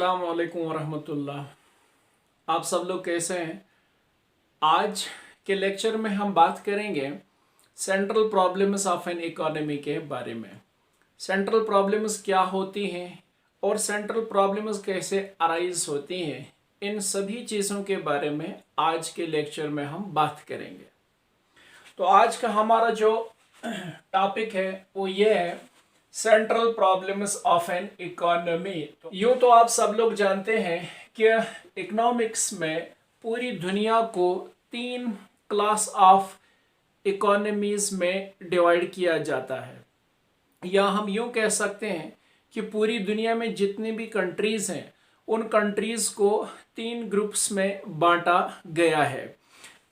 अस्सलाम वालेकुम वरहमतुल्लाह। आप सब लोग कैसे हैं? आज के लेक्चर में हम बात करेंगे central problems of an economy के बारे में। सेंट्रल प्रॉब्लम्स क्या होती हैं और सेंट्रल प्रॉब्लम्स कैसे अराइज होती हैं, इन सभी चीज़ों के बारे में आज के लेक्चर में हम बात करेंगे। तो आज का हमारा जो टॉपिक है वो ये है central problems of an economy. यूँ तो आप सब लोग जानते हैं कि इकोनॉमिक्स में पूरी दुनिया को 3 क्लास ऑफ इकोनॉमीज में डिवाइड किया जाता है, या हम यूँ कह सकते हैं कि पूरी दुनिया में जितनी भी कंट्रीज़ हैं उन कंट्रीज़ को 3 ग्रुप्स में बांटा गया है।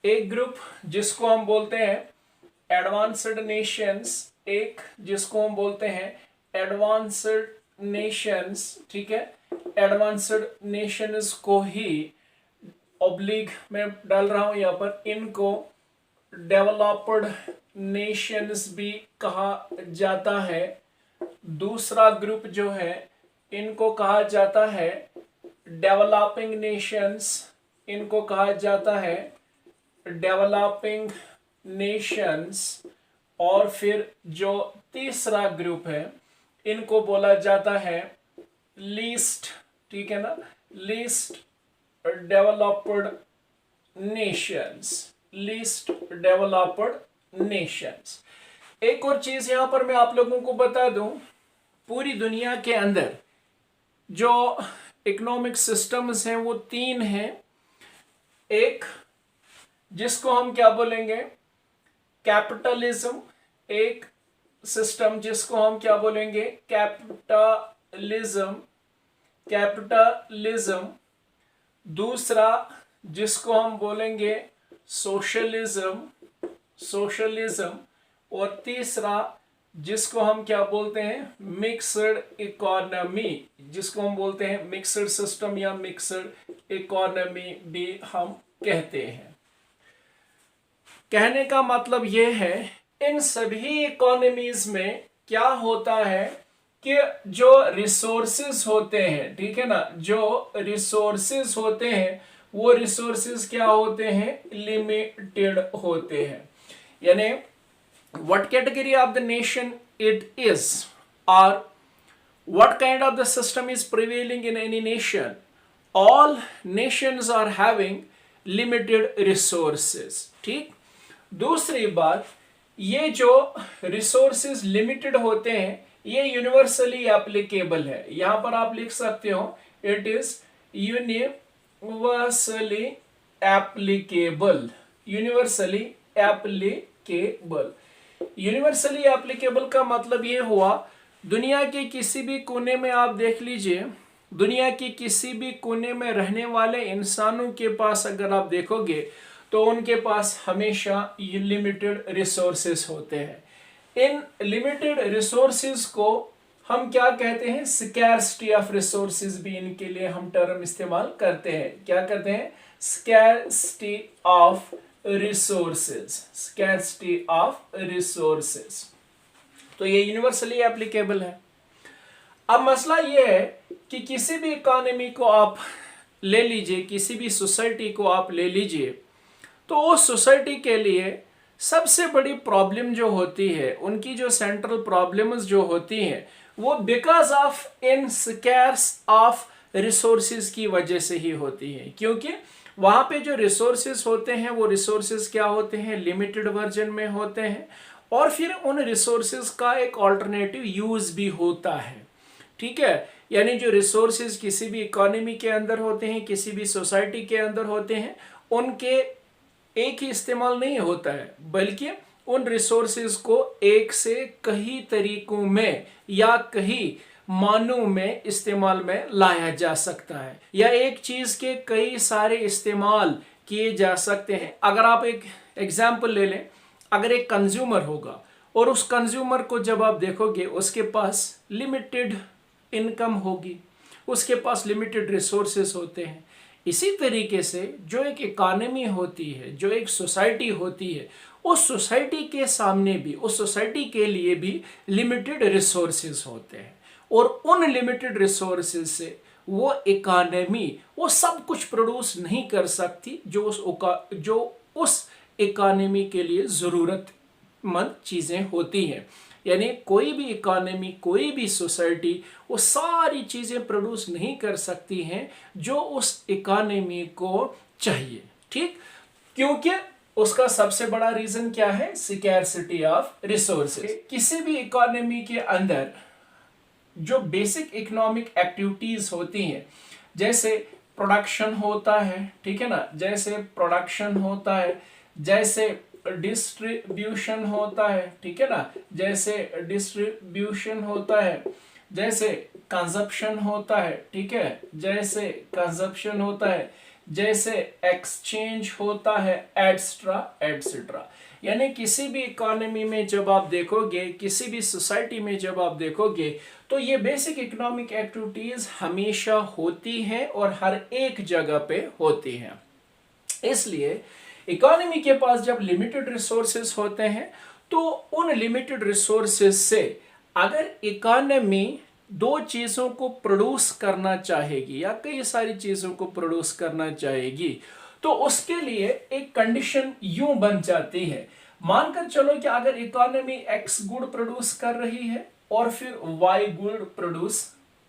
एक ग्रुप जिसको हम बोलते हैं एडवांस्ड नेशंस, एक जिसको हम बोलते हैं एडवांस्ड नेशंस, ठीक है। एडवांस्ड नेशंस को ही ऑब्लिक में डाल रहा हूं यहाँ पर, इनको डेवलप्ड नेशंस भी कहा जाता है। दूसरा ग्रुप जो है इनको कहा जाता है डेवलपिंग नेशंस, इनको कहा जाता है डेवलपिंग नेशंस। और फिर जो तीसरा ग्रुप है इनको बोला जाता है लीस्ट, ठीक है ना, least developed Nations, least developed Nations. एक और चीज यहां पर मैं आप लोगों को बता दूं, पूरी दुनिया के अंदर जो इकोनॉमिक सिस्टम्स हैं वो 3 हैं। एक जिसको हम क्या बोलेंगे कैपिटलिज्म, एक सिस्टम जिसको हम क्या बोलेंगे कैपिटलिज्म, कैपिटलिज्म। दूसरा जिसको हम बोलेंगे सोशलिज्म, सोशलिज्म। और तीसरा जिसको हम क्या बोलते हैं मिक्सड इकोनॉमी, जिसको हम बोलते हैं मिक्सड सिस्टम या मिक्सड इकोनॉमी भी हम कहते हैं। कहने का मतलब यह है इन सभी इकोनॉमीज में क्या होता है कि जो रिसोर्सेज होते हैं, ठीक है ना, जो रिसोर्सेज होते हैं वो रिसोर्सेज क्या होते हैं लिमिटेड होते हैं। यानी what category of the nation it is और what kind of the system is prevailing in any nation, all nations are having limited resources, ठीक। दूसरी बात, ये जो रिसोर्सेज लिमिटेड होते हैं ये यूनिवर्सली एप्लीकेबल है। यहां पर आप लिख सकते हो it is universally applicable, universally applicable. Universally applicable का मतलब ये हुआ दुनिया के किसी भी कोने में आप देख लीजिए, दुनिया के किसी भी कोने में रहने वाले इंसानों के पास अगर आप देखोगे तो उनके पास हमेशा लिमिटेड रिसोर्सेस होते हैं। इन लिमिटेड रिसोर्सेस को हम क्या कहते हैं स्कैर्सिटी ऑफ रिसोर्सेस भी इनके लिए हम टर्म इस्तेमाल करते हैं। क्या करते हैं scarcity of resources, scarcity of resources. तो ये यूनिवर्सली एप्लीकेबल है। अब मसला ये है कि किसी भी इकोनॉमी को आप ले लीजिए, किसी भी सोसाइटी को आप ले लीजिए, तो उस सोसाइटी के लिए सबसे बड़ी प्रॉब्लम जो होती है, उनकी जो सेंट्रल प्रॉब्लम्स जो होती हैं वो because of in scarce of resources की वजह से ही होती है। क्योंकि वहाँ पे जो रिसोर्सेज होते हैं वो रिसोर्सेज क्या होते हैं लिमिटेड वर्जन में होते हैं, और फिर उन रिसोर्सेज का एक ऑल्टरनेटिव यूज भी होता है, ठीक है। यानी जो रिसोर्सेज किसी भी इकोनॉमी के अंदर होते हैं, किसी भी सोसाइटी के अंदर होते हैं, उनके एक ही इस्तेमाल नहीं होता है, बल्कि उन रिसोर्सेज को एक से कई तरीकों में या कई मानों में इस्तेमाल में लाया जा सकता है, या एक चीज के कई सारे इस्तेमाल किए जा सकते हैं। अगर आप एक एग्जाम्पल ले लें, अगर एक कंज्यूमर होगा और उस कंज्यूमर को जब आप देखोगे उसके पास लिमिटेड इनकम होगी, उसके पास लिमिटेड रिसोर्सेज होते हैं। इसी तरीके से जो एक इकोनॉमी होती है, जो एक सोसाइटी होती है, उस सोसाइटी के सामने भी, उस सोसाइटी के लिए भी लिमिटेड रिसोर्सेज होते हैं, और उन लिमिटेड रिसोर्सेज से वो इकोनॉमी वो सब कुछ प्रोड्यूस नहीं कर सकती जो उस इकोनॉमी के लिए ज़रूरतमंद चीज़ें होती हैं। यानी कोई भी इकोनॉमी, कोई भी सोसाइटी वो सारी चीज़ें प्रोड्यूस नहीं कर सकती हैं जो उस इकोनॉमी को चाहिए। ठीक, क्योंकि उसका सबसे बड़ा रीज़न क्या है? Scarcity of resources. किसी भी इकोनॉमी के अंदर जो बेसिक इकोनॉमिक एक्टिविटीज़ होती हैं, जैसे प्रोडक्शन होता है, ठीक है ना, जैसे प्रोडक्शन होता है, जैसे डिस्ट्रीब्यूशन होता है, ठीक है ना, जैसे डिस्ट्रीब्यूशन होता है, जैसे कंजप्शन होता है, ठीक है, जैसे कंजप्शन होता है, जैसे एक्सचेंज होता है, एटसेट्रा एटसेट्रा। यानी किसी भी इकोनॉमी में जब आप देखोगे, किसी भी सोसाइटी में जब आप देखोगे, तो ये बेसिक इकोनॉमिक एक्टिविटीज हमेशा होती हैं और हर एक जगह पे होती हैं। इसलिए इकोनॉमी के पास जब लिमिटेड रिसोर्सेज होते हैं, तो उन लिमिटेड रिसोर्सेज से अगर इकोनॉमी दो चीज़ों को प्रोड्यूस करना चाहेगी या कई सारी चीज़ों को प्रोड्यूस करना चाहेगी, तो उसके लिए एक कंडीशन यूं बन जाती है। मानकर चलो कि अगर इकोनॉमी एक्स गुड प्रोड्यूस कर रही है और फिर वाई गुड प्रोड्यूस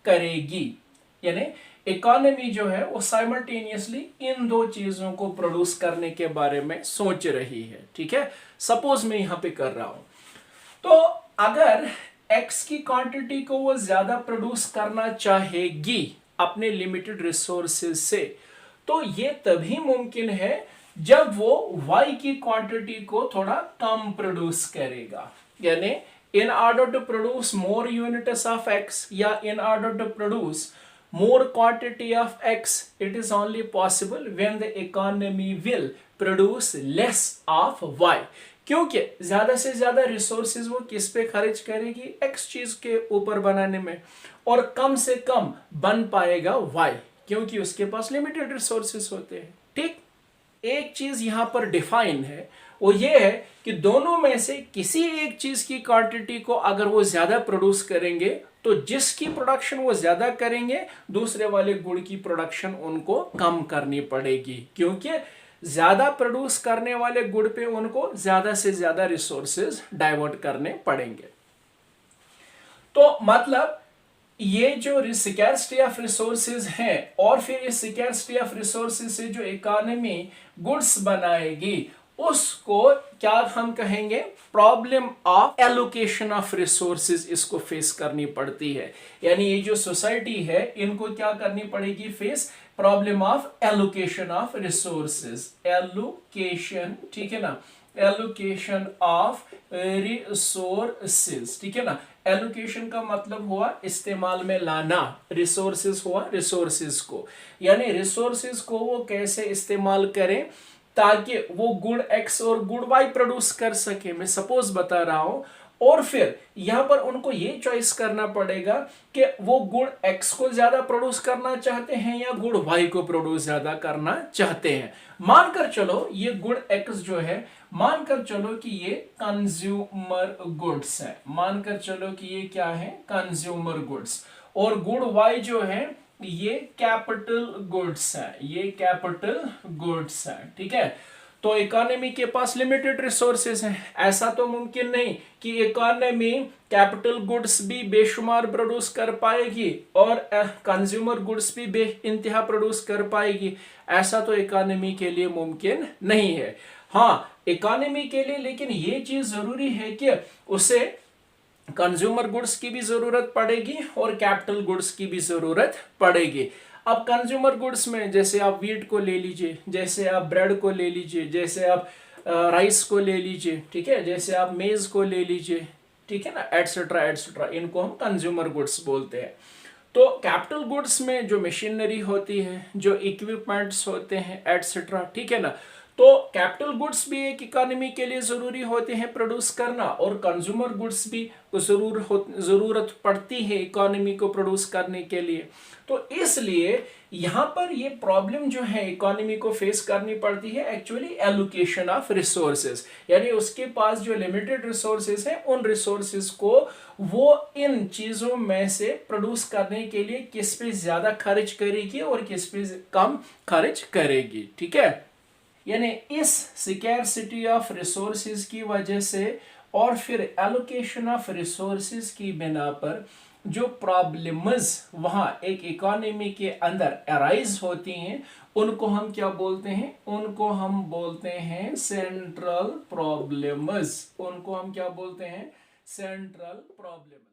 करेगी, यानी इकोनॉमी जो है वो साइमल्टेनियसली इन दो चीज़ों को प्रोड्यूस करने के बारे में सोच रही है। ठीक है, सपोज मैं यहां पे कर रहा हूं, तो अगर एक्स की क्वांटिटी को वो ज्यादा प्रोड्यूस करना चाहेगी अपने लिमिटेड रिसोर्सेज से, तो ये तभी मुमकिन है जब वो वाई की क्वांटिटी को थोड़ा कम प्रोड्यूस करेगा। यानी in order to produce more units of X या in order to produce more quantity of x, it is only possible when the economy will produce less of y। क्योंकि ज्यादा से ज्यादा रिसोर्सेज वो किस पे खर्च करेगी? x चीज के ऊपर बनाने में, और कम से कम बन पाएगा y, क्योंकि उसके पास लिमिटेड रिसोर्सेज होते हैं। ठीक, एक चीज यहां पर डिफाइन है, वो ये है कि दोनों में से किसी एक चीज की क्वांटिटी को अगर वो ज्यादा प्रोड्यूस करेंगे, तो जिसकी प्रोडक्शन वो ज्यादा करेंगे, दूसरे वाले गुड़ की प्रोडक्शन उनको कम करनी पड़ेगी, क्योंकि ज्यादा प्रोड्यूस करने वाले गुड़ पे उनको ज्यादा से ज्यादा रिसोर्सेज डाइवर्ट करने पड़ेंगे। तो मतलब ये जो स्कैर्सिटी ऑफ रिसोर्सेज हैं, और फिर इस स्कैर्सिटी ऑफ रिसोर्सेज से जो इकोनॉमी गुड्स बनाएगी, उसको क्या हम कहेंगे? Problem of allocation of resources इसको फेस करनी पड़ती है। यानी ये जो सोसाइटी है, इनको क्या करनी पड़ेगी? Face problem of allocation of resources. Allocation, ठीक है ना, एलोकेशन ऑफ रिसोर्सेज, ठीक है ना। एलोकेशन का मतलब हुआ इस्तेमाल में लाना, रिसोर्सेज हुआ रिसोर्सेज को, यानी रिसोर्सेज को वो कैसे इस्तेमाल करें ताकि वो गुड एक्स और गुड वाई प्रोड्यूस कर सके। मैं सपोज बता रहा हूं, और फिर यहां पर उनको ये चॉइस करना पड़ेगा कि वो गुड एक्स को ज्यादा प्रोड्यूस करना चाहते हैं या गुड वाई को प्रोड्यूस ज्यादा करना चाहते हैं। मानकर चलो ये गुड एक्स जो है, मानकर चलो कि ये कंज्यूमर गुड्स है, मानकर चलो कि ये क्या है? Consumer goods. और गुड वाई जो है ये कैपिटल गुड्स है, ये कैपिटल गुड्स है। ठीक है, तो इकोनॉमी के पास लिमिटेड रिसोर्सेज हैं। ऐसा तो मुमकिन नहीं कि इकोनॉमी कैपिटल गुड्स भी बेशुमार प्रोड्यूस कर पाएगी और कंज्यूमर गुड्स भी बेइंतहा प्रोड्यूस कर पाएगी। ऐसा तो इकोनॉमी के लिए मुमकिन नहीं है। हाँ, इकोनॉमी के लिए लेकिन ये चीज जरूरी है कि उसे कंज्यूमर गुड्स की भी जरूरत पड़ेगी और कैपिटल गुड्स की भी जरूरत पड़ेगी। अब कंज्यूमर गुड्स में जैसे आप वीट को ले लीजिए, जैसे आप ब्रेड को ले लीजिए, जैसे आप राइस को ले लीजिए, ठीक है, जैसे आप मेज को ले लीजिए, ठीक है ना, एटसेट्रा एटसेट्रा, इनको हम कंज्यूमर गुड्स बोलते हैं। तो कैपिटल गुड्स में जो मशीनरी होती है, जो इक्विपमेंट्स होते हैं एटसेट्रा, ठीक है ना, तो कैपिटल गुड्स भी एक इकोनॉमी के लिए ज़रूरी होते हैं प्रोड्यूस करना, और कंज्यूमर गुड्स भी ज़रूरत पड़ती है इकोनॉमी को प्रोड्यूस करने के लिए। तो इसलिए यहाँ पर ये प्रॉब्लम जो है इकोनॉमी को फेस करनी पड़ती है एक्चुअली एलोकेशन ऑफ रिसोर्सेज, यानी उसके पास जो लिमिटेड रिसोर्सेज हैं उन रिसोर्सेज को वो इन चीज़ों में से प्रोड्यूस करने के लिए किस पे ज़्यादा खर्च करेगी और किस पे कम खर्च करेगी। ठीक है, यानी इस स्कैर्सिटी ऑफ रिसोर्सेज की वजह से और फिर एलोकेशन ऑफ रिसोर्सेज की बिना पर जो प्रॉब्लम्स वहाँ एक इकोनॉमी के अंदर अराइज होती हैं उनको हम क्या बोलते हैं, उनको हम बोलते हैं सेंट्रल प्रॉब्लम्स। उनको हम क्या बोलते हैं, सेंट्रल प्रॉब्लम।